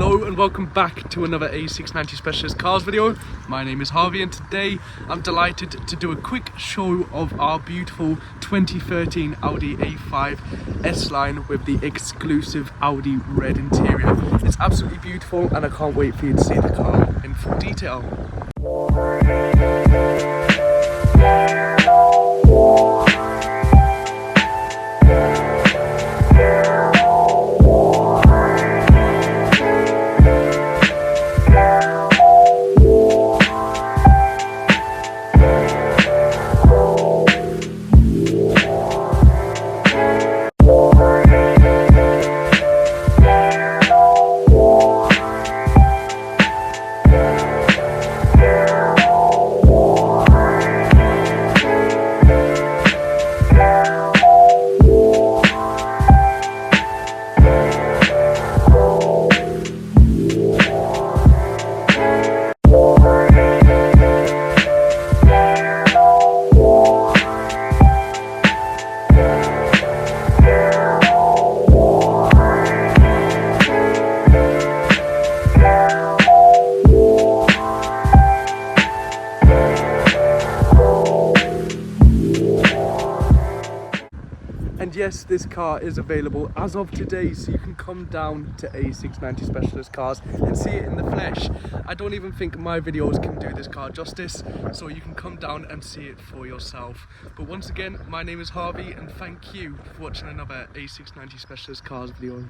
Hello and welcome back to another A690 Specialist Cars video. My name is Harvey and today I'm delighted to do a quick show of our beautiful 2013 Audi A5 S-Line with the exclusive Audi red interior. It's absolutely beautiful and I can't wait for you to see the car in full detail. And yes, this car is available as of today, so you can come down to A690 Specialist Cars and see it in the flesh. I don't even think my videos can do this car justice, so you can come down and see it for yourself. But once again, my name is Harvey and thank you for watching another A690 Specialist Cars video.